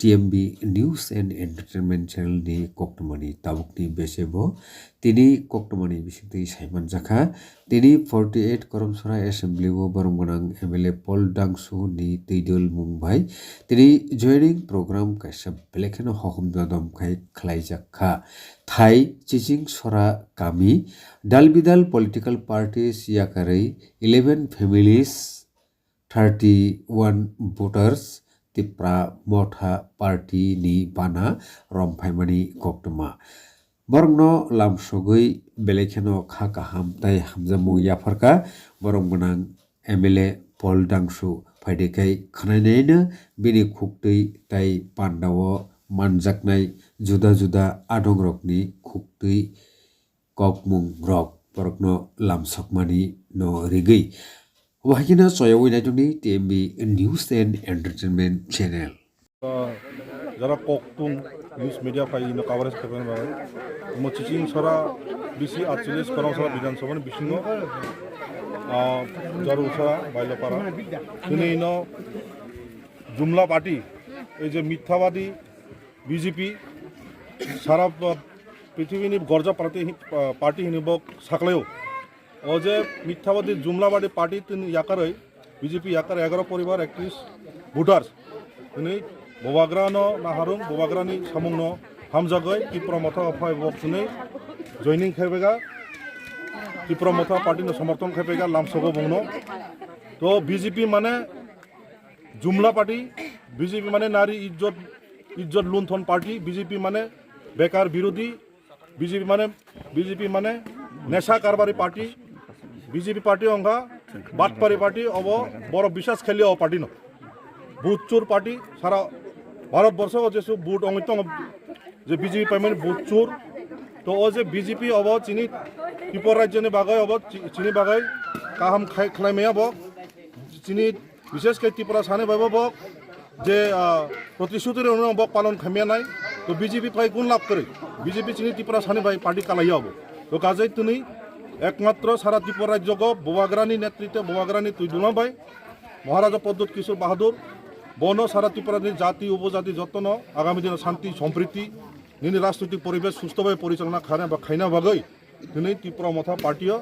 TMB News and Entertainment Channel ni Koktomani tabukni besebo tini Koktomani bisingtui Simon Jaka tini 48 Koromsora Assembly o Boromgonang MLA Paul Dangsu ni Tuidul Mumbai tini joining program kaisa belekeno hokum dodom kai khlaijakha thai chiching sora kami dalbidal political parties yakarei 11 families 31 voters Tipra Motha Party ni Bana Romphaimani Koktoma Borongno lamsogui belekeno kha kaham tai hamjamu yafarka boronggonang MLA Paul Dangsu phaidekai khanainaina bini khuktui tai pandawo manjaknai juda juda adongrokni khuktui kokmung rok borokno lamsokmani no rigui Wahina Soyawi Natuni TMB News and Entertainment Channel. যারা কোকতুং news media পাই ইনো coverage করবেন বাবা মো চিচিং সরা BC 48 করমসরা বিধানসভা বিসিঙ্গ জরু সরা বাইলপাড়া তিনি ইনো জুমলা party এই যে মিথ্যাবাদী বিজেপি সারা পৃথিবীনি গর্জা পার্টি হিনিবক সাকলেও ও যে মিথ্যাবাদী জুমলাবাদী পার্টি তিনি ইয়াকারই বিজেপি ইয়াকার 11 পরিবার 31 ভোটার্স তিনি Bobagrano naharung bobagrani samungno hamjagai Tipra Motha phai boksuni joining khaibega Tipra Motha party no samarthon khaibega lamsogo bongno to BJP mane jumla party BJP mane nari izzat lunthon party BJP mane bekar birodi BJP mane nesha karbari party BJP party onga batpari party obo boro bishas kheli o party no বুটচোর party সারা ভারতবর্ষ যেসব বুট অঙ্গিতং যে BJP পাইমেন্ট বুটচোর তো ও যে BJP of চিনি Tripura রাজ্যনি বাগাই of চিনি বাগাই কাহাম খাইমেয়া বক চিনি বিশেষকে ত্রিপুরা সানে বাইব বক যে প্রতিশ্রুতির অনুযায়ী বক পালন খাইমেয়া নাই তো বিজেপি পাই কোন লাভ করে বিজেপি চিনি ত্রিপুরা সানে বাই পার্টি কালাইয়া হব তো কাজেই তুমি একমাত্র সারা ত্রিপুরা রাজ্যক বোবাগ্রানি নেতৃত্বে বোবাগ্রানি তুই দুলা বাই মহারাজা পদ্মত কিশোর বাহাদুর বন সারা ত্রিপুরার জাতি উপজাতি যত্ন আগামী দিনে শান্তি সম্প্রীতি নিনি রাজনৈতিক পরিবেশ সুস্থভাবে পরিচালনা খাইনা বাগৈ দিনে ত্রিপুরা মথা পার্টিও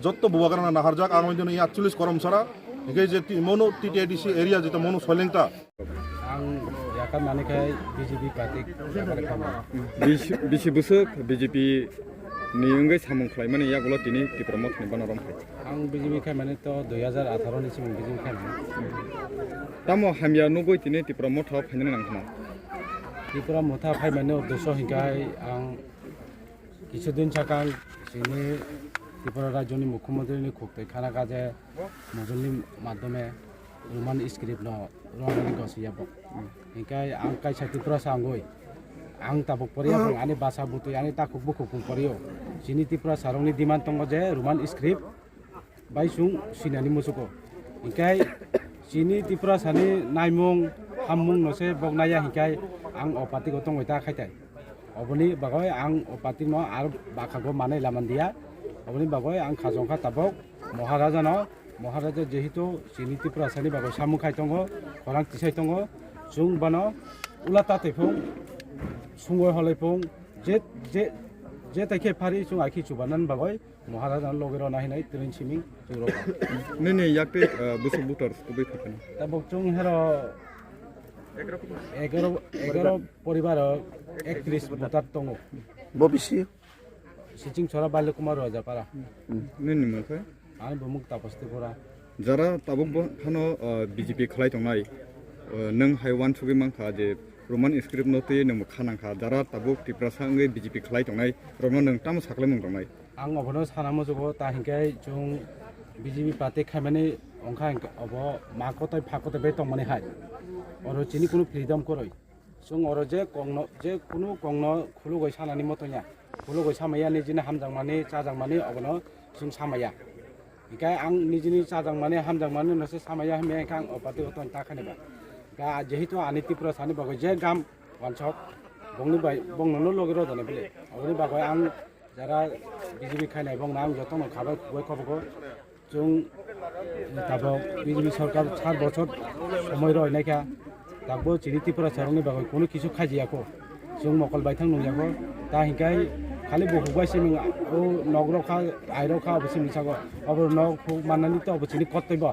যত বুবাগ্রানা নাহারজাক আগামী দিনে 48 করমসারা এখানে যে মনো টিটিআইডিসি এরিয়া যেটা মনো সলেংটা आं याका मानिखाय बिजेपि पार्टी बिसि बोसोर बिजेपि नि अंगै सामुं खालायमाने यागुला दिनै त्रिपुरा मथनि बानाराम खाय आं बिजेपि खाय माने तो 2018 नि सिम बिजेपि खाय माने तामो हामिया नगै दिनै त्रिपुरा मथाव फायनो नांगोन त्रिपुरा मथा फाय माने उद्देश्य हिंगाय आं কিছুদিন সাকাং जोंनि त्रिपुरा राज्यनि मुख्यमंत्रीनि खुक्तै खाना काजे मजलनि माध्यमे रोमान स्क्रिप्ट न रोमानि गसियाब हिंगाय आं कायसा त्रिपुरा सांगै आं ताबुक परिया आनि भाषा बुतु आनि ताकुक बुकुक परियो जिनि त्रिपुरा सारंनि डिमान्ड दङ जे रोमान स्क्रिप्ट बायसुं सिनानि मुसुको हिंगाय जिनि त्रिपुरा सानि नायमुं हामुं नसे बगनाया हिंगाय आं अपातिको दङैता खायताय अबनि बागय आं अपाति न आरो बाखागो माने लामानदिया अबनि बागय आं खाजंखा ताबक महाराजा जेहितु जिनि त्रिपुरा सानि बागय सामु खायतङ खरां तिसाय दङ जों बानो उलाता तैफुं सुंगय हलायफुं जे ताइखे फारि जों आखि चुबानान बागय महाराजा लगेर नाहिनाय ट्रेन सिमिं जों नै याकते बोसोर भोटार्स बै फायनो ता बक्चुं हेर 11 परिवार 31 भोटार दङ बबिसि सिचिं छरा बाल्य कुमार राजापारा नै मोनखाय आं बमुक तापस्ते परा जारा ताबुक फानो बिजेपि खालाय दंनाय नों हायवान सुगै मांखा जे रोमान स्क्रिप्ट नते नों खानांखा जारा ताबुक त्रिपुरा सांगै बिजेपि खालाय दंनाय रमन नों ताम साखलाय मं दंनाय आं अबनो सानामो जगो ता हिंगाय जों बिजेपि पार्टी खायमाने अंखा अब माखतय फाखतय बे तंमाने हाय और चिनि कुनु फ्रीडम करय जों और जे कुनु कंगनो खुलु गय सानानि मतया खुलु गय सामाया निजिने हामजांमाने चाजांमाने अबनो जों सामाया हिंगाय आं निजिनि चाजांमाने हामजांमाने नसे सामाया हमे आं अपाति गतन ताखानेबा गा जेहितु आनि त्रिपुरा सानि बागै जे गाम वानसक बंगनो लगेर दने बेले अबनि बागै आं যারা বিজেপি খাইনাय बंग आं जतन खाबाय खुबाय खबरखौ जों दाबो बिजेपि सरकार 4 বছর সময় রয়नायखा दाबो चिनि त्रिपुरा सारंनि बागै कोनो किसु खाजियाखौ जों मकल बायथां नंयाखौ दा हिंखाय खालि बहुबाय सिमिं ओ नगरखा आइरखा अबसि मिसागो अब नग माननानि तो अब चिनि कतैबो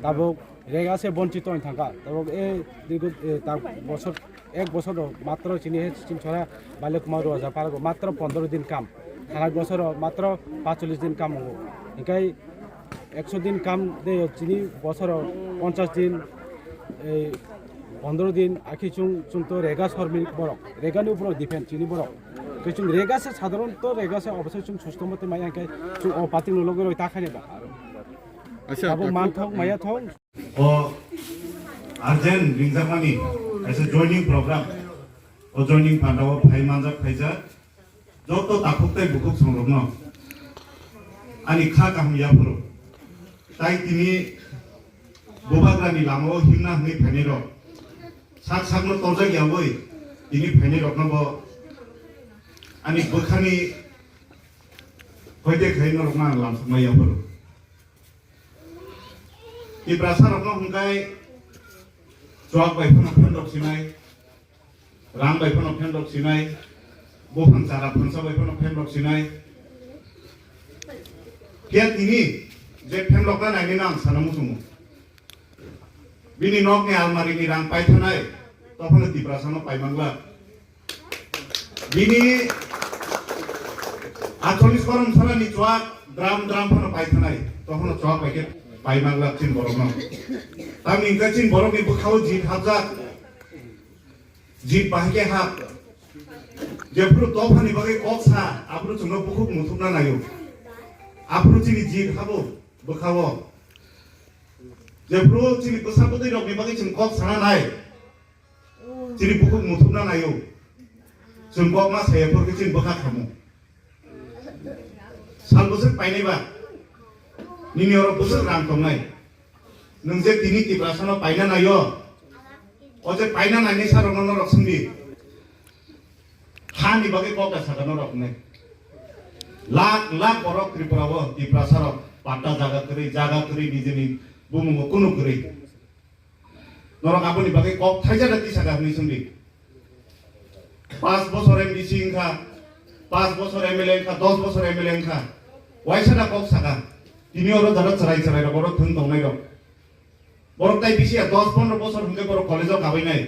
दाबो रेगासे बंचित हइन थांगा दाबो ए दीर्घ दा बছর एक बছर मात्र चिनि सिम छरा बाल्य कुमार राजा पारगो मात्र 15 दिन काम खाना बছर मात्र 45 दिन काम हो हिंखाय 100 दिन काम दे चिनि बছर 50 दिन 15 दिन आखि चुं तो रेगा सरमिल बरक रेगानि ऊपर डिपेंड चिनि बरक तो चुं रेगा से साधारण तो रेगा से अवश्य चुं सुस्त मते माय आंखाय चुं अ पार्टी नो लगो ताखानेबा अच्छा अब मानथक माया थं or urgent ringzamani as a joining program or joining pandawa phai manja phaija joto takuktai bukuk songrokno ani kha kahmiya phuru tai tini bobagrani lamao himna hni phani ro sak sakno torja gyawoi tini phani rokno bo ani bokhani hoide khaino rokna lamsmaya phuru di prasar rokno hungkai joak bai phono phendok sinai rang bai phono phendok sinai bophang chara phangsa bai phono phendok sinai kia tini je phendok na nai nam sanamu sumu bini nok ni almari ni rang pai thanai tophono di prasano pai mangla bini acholis korom sara ni joak dram phono pai thanai tophono joak bai ke pai mangla chin borokno tam ingka chin borok ni bukhao jit hajak jit bahke hak jepru tofani bagai koksa apru chungno bukhuk muthukna nayo apru chini jit habo bukhao jepru chini kusapoti rok ni bagai chung kok sana nai chini bukhuk muthukna nayo chung kok ma saya pur ke chin bukha khamu sal busuk painai ba nini oro busuk rang tongnai nung je tini ti prasano paina nayo oje paina nai sarong no roksumbi hani bagai kok sakano rokne lak borok tripurawo ti prasaro pata jaga kri nijini bumu kunu kri norok apuni bagai kok thaija dati sakani sumbi 5 বছর MDC ইনখা 5 বছর MLA ইনখা 10 বছর MLA ইনখা ওয়াইসানা cock সাকা তিনি ওর ধরো চড়াই বড় থুন দংনাই rock বড় তাই BC 10-15 বছর হুকে বড় কলেজও গাবাই নাই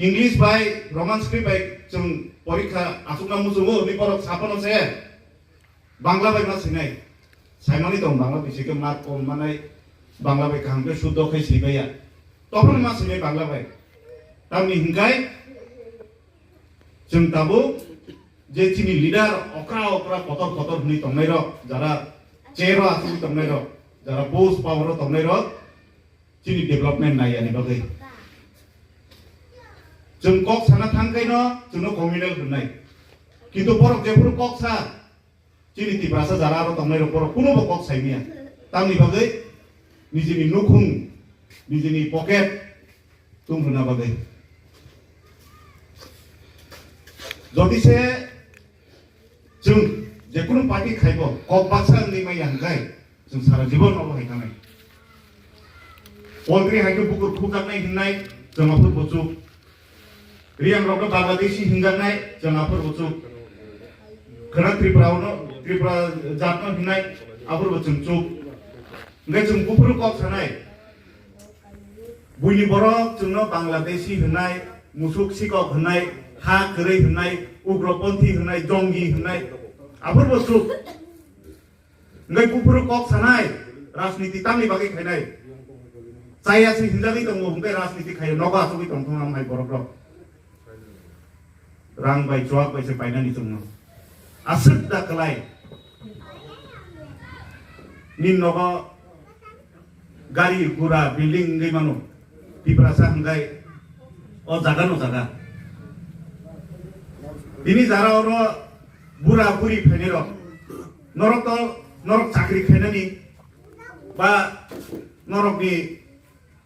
ইংলিশ বাই রোমান স্ক্রিপ্ট বাই जों পরীক্ষা আসুকনা মুজুমু নি বড় সাপনো সে বাংলা বাই মা সিনাই সাইমানি দং বাংলা বিসিকে মাত কম মানাই বাংলা বাই কামকে শুদ্ধ খাই সিবাইয়া তখন মা সিনাই বাংলা বাই তামনি হিংকাই जों दाबो जे चिनि लिडार अक्रा कतर हुनि तंनाय र जरा चेरो आसु तंनाय र जरा बोस पावर तंनाय र चिनि डेभलपमेन्ट नायानि बगै जों कक साना थांकायनो जोंनो कम्युनेल होननाय किन्तु बरक जेफोर कक सा चिनि तिब्रासा जरा र तंनाय र बरक कुनो कक साइमिया तामनि बगै निजिनि नुखुं निजिनि पकेट तुम होना बगै যদি সে जों जेकुनु पार्टी खाइबो कक बाक्सा नि माय हांगाय जों सारा जीवन अबहाय थानाय अलरेडी हाइको बुकुर खुगानाय हिननाय जोंआफोर बचु रियां रक बांग्लादेशी हिंगानाय जोंआफोर बचु खना त्रिपुरा जातनो हिननाय आफोर बचु चुक ने जों बुकुर कक थानाय बुइनि बरक जोंनो बांग्लादेशी हिननाय मुसुक सिकक हिननाय हा गोरै होननाय उग्रपन्थी होननाय जंगि होननाय आफोर बस्तु नै गुफुर कक सानाय राजनीति तामनि बागै खायनाय जायासि हिनजागै दङ ओमफ्राय राजनीति खायो नगा आसुगै दं थङा माय बरक रां बाय जवाब बायसे बायनानि दङ आसुद दाखलाय निन नगा गारि गुरा बिल्डिं गैमानो तिब्रासा हंगाय अ जागा न जागा ini jara oro bura buri phene ro norok chakri khene ni ba norok ni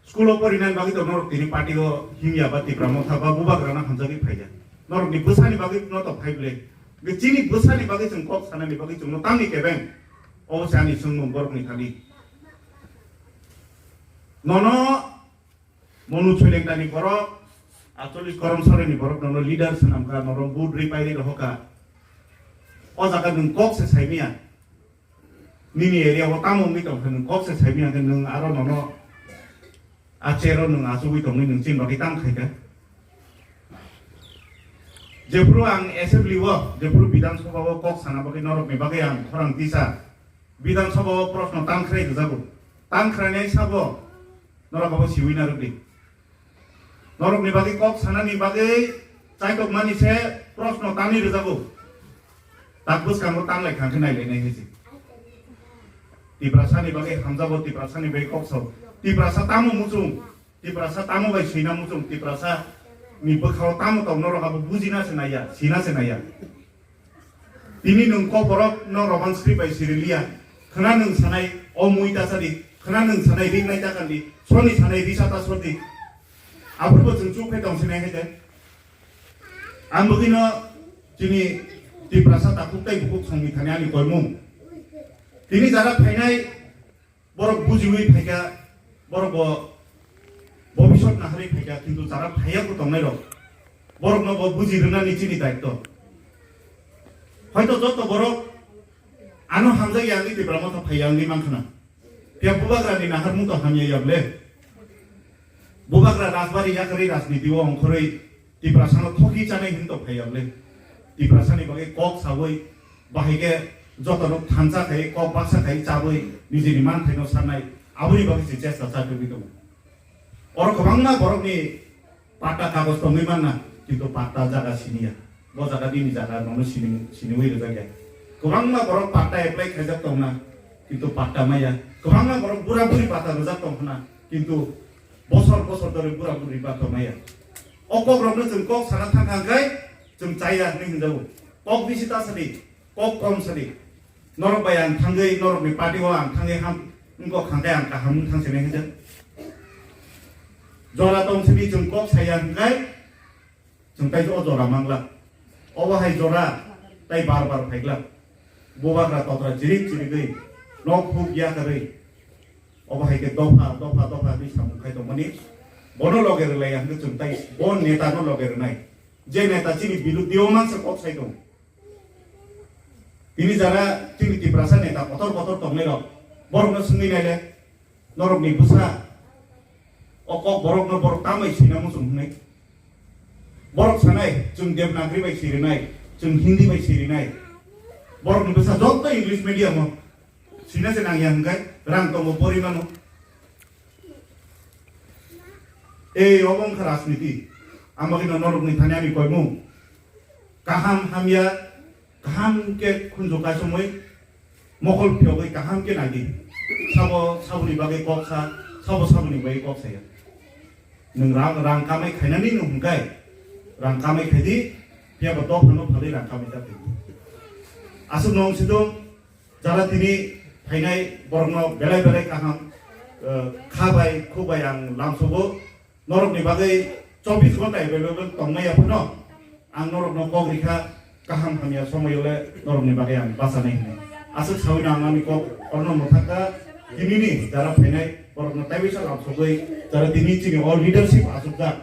school porinan bagi to norok tini party go himya ba tipramo tha ba buba grana khanjagi phaija norok ni busani bagi no to phaible ge chini busani bagi chung kok sanani bagi chung no tamni keben obosani chung no borok ni khali nono Monu Chulengtani borok, 48 korom soreni borok nono leader senamka nono bud ripairi rohoka. O jaga nung kok se saimia. Nini area wo tamu mitong nung kok se saimia kan nung aro nono acero nung asui tong nung chin bagi tam khai ka. Jepru ang assembly wo, Jepru Bidhan Sabha wo kok sana bagi norok me bagi ang orang tisa. Bidhan Sabha wo prosno tam khai jago. Tam khai nei sabo norok abo siwi narukdi. Norok ni bagi kok sana ni bagi caitok mani se prosno tani jago. Takbus kamu tam lai khang khnai le nei hisi. Tiprasa ni bagi hamzabo tiprasa ni bagi kok so. Tiprasa tamu mucung. Tiprasa tamu bai sina mucung. Tiprasa ni bekau tamu tau norok abu bujina senaya, sina senaya. Ini nung ko borok no roman script bai sirilia. Kena nung sanai omui tasadi, kena nung sanai ring nai takan di, soni sanai risata sodi. Abu bo jengcu pe tong senai hete. Ambugino jini di prasa takuk tai bukuk sangi thanyani koimung. Ini jara phainai borok bujiwi phaika borok bo ভবিষ্যৎ নাহারি ফাইকা কিন্তু যারা ফাইয়া কো তংনাই rock বরক ন বুঝি রনা নিচিনি দায়িত্ব হয়তো যত বরক আনো হামজাই আনি তে ব্রাহ্মণ ফাইয়া আনি মানখানা পিয়া বুবাগ্রানি নাহার মুতো হামিয়া ইয়াবলে বুবাগ্রা রাজবাড়ি ইয়াকরি রাজনীতি ও অংখরই তিপ্রাসানো থকি চানাই হিন্ত ফাইয়াবলে তিপ্রাসানি বাগে কক সাবই বাহিগে যতন থানসা খাই কক বাক্সা খাই চাবই নিজেনি মান থাইনো সানাই আবুই বাগে চেষ্টা চাকরি দङ Orang kemana borok ni patah kagus pemiman na, itu patah jaga sini ya, bo jaga ini jaga nono sini wih jaga. Kemana borok patah apply kerja tong na, itu patah maya. Kemana borok bura-buri patah kerja tong na, itu bosor dari bura-buri patah maya. Okok borok ni jengkok sangat tangkang kai, jeng caya ni hindawu. Kok bisita sedih, kok kom sedih. Norok bayan tanggai norok ni padi wang tanggai ham, engkau kangkai angka ham tang sini hinda. Jora tong sebi jengkok sayang kai, jengkai jo jora mangla. Obahai jora, tai bar phaigla. Bobakra totra jirik gei, nok phuk ya kari. Obahai ke dofa ni samung kai to mani. Bono loger layang ke jengkai, bon neta no loger nai. Je neta cini bilu dioman se kok sai tong. Ini jara cini tiprasa neta kotor tong lero. Borok no sungi nai le, norok ni busa. Okok borok no borok tamai sina musung nai. Borok sanai, jeng Devanagari bai siri nai, jeng Hindi bai siri nai. Borok no bisa jokto English medium mo. Sina senang yang kai, rang tomo porimano. Obong kerasniti, amagino norok ni thanyani koimu. Kaham hamya, kaham ke kunjoka somoy, mokol pyogai kaham ke nagi. Sabo ni bagai koksa, sabo ni bagai koksa ya. Nung rang kamai khainani nung kai, rang kamai khadi, pia betok nung phali rang kamai jati. Asum nong sidong, jara tini khainai borong no belai kaham, khabai khubai ang lamsobo, norok ni bagai 24 घन्टा available tongnai apuno, ang norok no kog rikha kaham hamya somoyole norok ni bagai ang basa nai. Asuk sawina angani kog orno mothaka dinini jara khainai borok no taibisa lamsobai jara dini chini all leadership asukda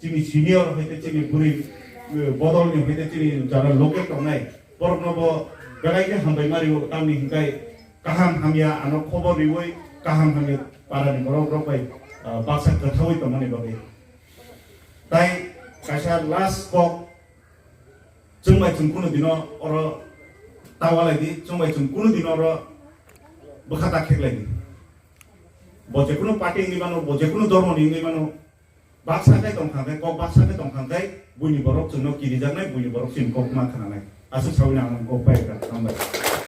chini senior hoite chini buri bodol ni hoite chini jara local tongnai borok no bo belai ke hambai mari wo tamni hingkai kaham hamya ano khobor riwoi kaham hamya parani borok bai basa kathawai tomani bagai tai kaisa last kok jengbai jengkuno dino oro tawalai di jengbai jengkuno dino oro bekhata kheklai di boje kuno party ngi mano boje kuno dormo ngi mano baksa kai tongkhangkai kok baksa kai tongkhangkai buni borok jengno kiri jangnai buni borok sin kok ma khananai asuk sawina ang kok bai ka tambai